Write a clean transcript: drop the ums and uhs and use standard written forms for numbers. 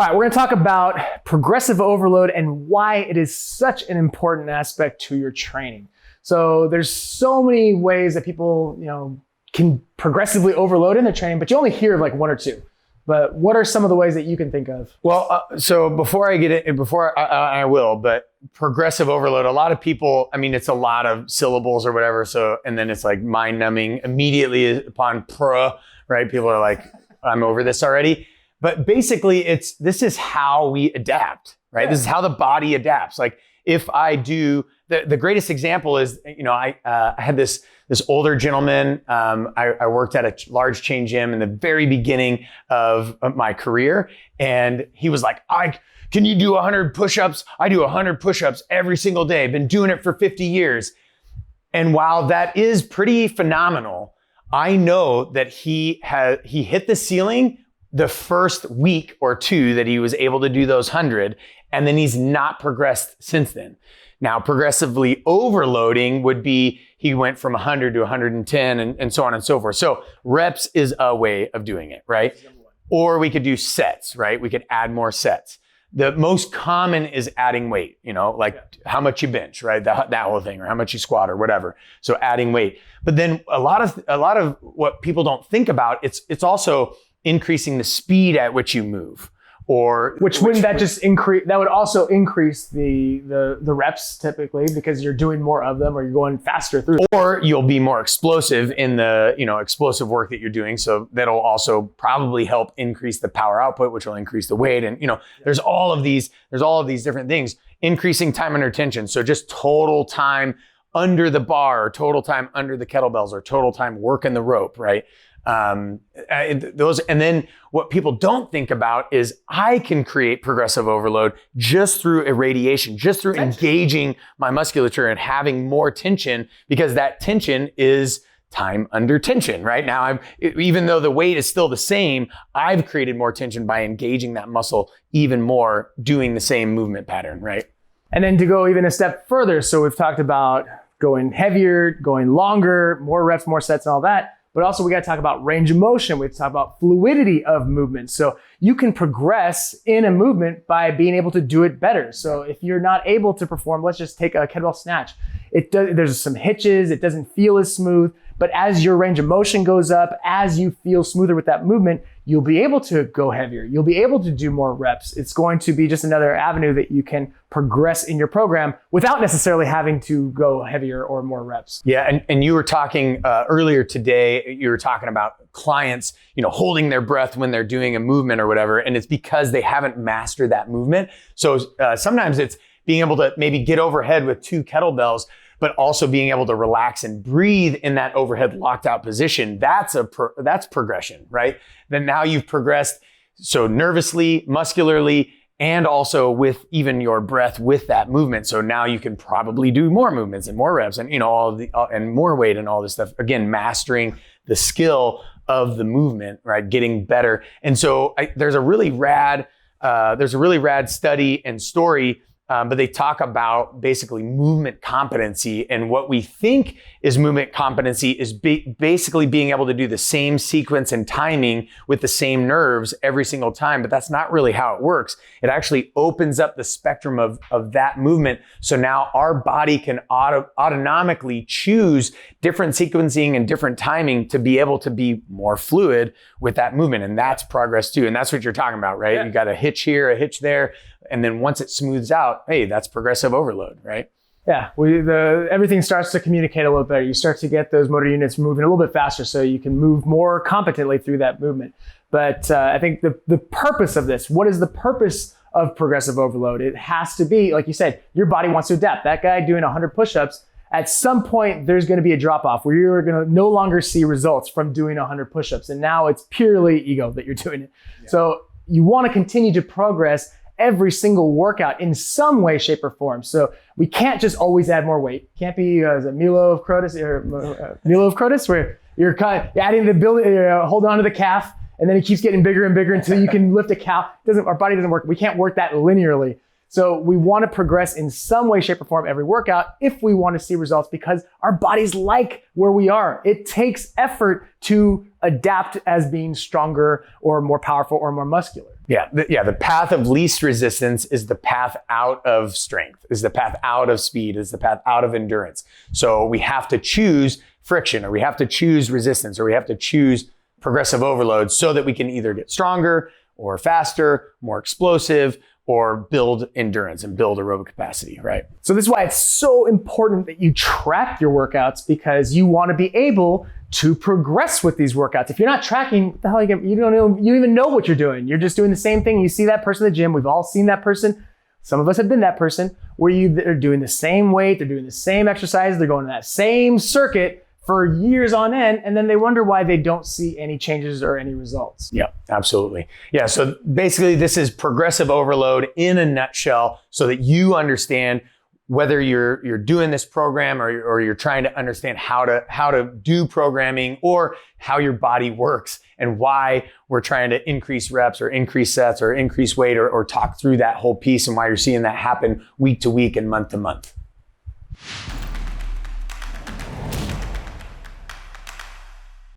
All right, we're gonna talk about progressive overload and why it is such an important aspect to your training. So there's so many ways that people, can progressively overload in their training, but you only hear of like one or two. But what are some of the ways that you can think of? Well, so before I will, but progressive overload, a lot of people, it's a lot of syllables or whatever. So, and then it's like mind numbing immediately upon right? People are like, I'm over this already. But basically this is how we adapt, right? Yeah. This is how the body adapts. Like if I do, the greatest example is, I had this older gentleman. I worked at a large chain gym in the very beginning of my career. And he was like, can you do 100 push-ups? I do 100 push-ups every single day. I've been doing it for 50 years. And while that is pretty phenomenal, I know that he hit the ceiling the first week or two that he was able to do those 100, and then he's not progressed since then. Now, progressively overloading would be he went from 100 to 110 and so on and so forth. So reps is a way of doing it, right? Or we could do sets, right? We could add more sets. The most common is adding weight, how much you bench, right? That whole thing, or how much you squat or whatever. So adding weight. But then a lot of what people don't think about, it's also increasing the speed at which you move. Or wouldn't that just increase? That would also increase the reps typically because you're doing more of them, or you're going faster through. Or you'll be more explosive in the explosive work that you're doing. So that'll also probably help increase the power output, which will increase the weight. And there's all of these different things. Increasing time under tension. So just total time under the bar, or total time under the kettlebells, or total time working the rope, right? And then what people don't think about is I can create progressive overload just through irradiation, just through engaging my musculature and having more tension, because that tension is time under tension, right? Now even though the weight is still the same, I've created more tension by engaging that muscle even more, doing the same movement pattern, right? And then to go even a step further, so we've talked about going heavier, going longer, more reps, more sets and all that. But also we got to talk about range of motion. We have to talk about fluidity of movement. So you can progress in a movement by being able to do it better. So if you're not able to perform, let's just take a kettlebell snatch. There's some hitches. It doesn't feel as smooth. But as your range of motion goes up, as you feel smoother with that movement, you'll be able to go heavier. You'll be able to do more reps. It's going to be just another avenue that you can progress in your program without necessarily having to go heavier or more reps. Yeah, and you were talking earlier today, you were talking about clients, holding their breath when they're doing a movement or whatever, and it's because they haven't mastered that movement. So sometimes it's being able to maybe get overhead with 2 kettlebells, but also being able to relax and breathe in that overhead locked out position. That's progression, right? Then now you've progressed so nervously, muscularly, and also with even your breath with that movement. So now you can probably do more movements and more reps and and more weight and all this stuff. Again, mastering the skill of the movement, right? Getting better. And so there's a really rad study and story. But they talk about basically movement competency, and what we think is movement competency is basically being able to do the same sequence and timing with the same nerves every single time, but that's not really how it works. It actually opens up the spectrum of that movement. So now our body can autonomically choose different sequencing and different timing to be able to be more fluid with that movement. And that's progress too. And that's what you're talking about, right? Yeah. You got a hitch here, a hitch there. And then once it smooths out, hey, that's progressive overload, right? Yeah, everything starts to communicate a little better. You start to get those motor units moving a little bit faster so you can move more competently through that movement. But I think the purpose of this, what is the purpose of progressive overload? It has to be, like you said, your body wants to adapt. That guy doing 100 push-ups, at some point, there's going to be a drop-off where you're going to no longer see results from doing 100 push-ups. And now it's purely ego that you're doing it. Yeah. So you want to continue to progress every single workout in some way, shape, or form. So we can't just always add more weight. Can't be Milo of Crotus, where you're adding the ability, hold on to the calf, and then it keeps getting bigger and bigger until you can lift a calf. Our body doesn't work. We can't work that linearly. So we want to progress in some way, shape, or form every workout if we want to see results, because our bodies like where we are. It takes effort to adapt as being stronger or more powerful or more muscular. The path of least resistance is the path out of strength, is the path out of speed, is the path out of endurance. So we have to choose friction, or we have to choose resistance, or we have to choose progressive overload so that we can either get stronger or faster, more explosive, or build endurance and build aerobic capacity, right? So this is why it's so important that you track your workouts, because you want to be able to progress with these workouts. If you're not tracking, what the hell you don't even know what you're doing. You're just doing the same thing. You see that person in the gym. We've all seen that person. Some of us have been that person where they're doing the same weight, they're doing the same exercise, they're going to that same circuit for years on end, and then they wonder why they don't see any changes or any results. Yeah, absolutely. Yeah, so basically this is progressive overload in a nutshell, so that you understand whether you're doing this program or you're trying to understand how to do programming, or how your body works and why we're trying to increase reps or increase sets or increase weight, or talk through that whole piece and why you're seeing that happen week to week and month to month.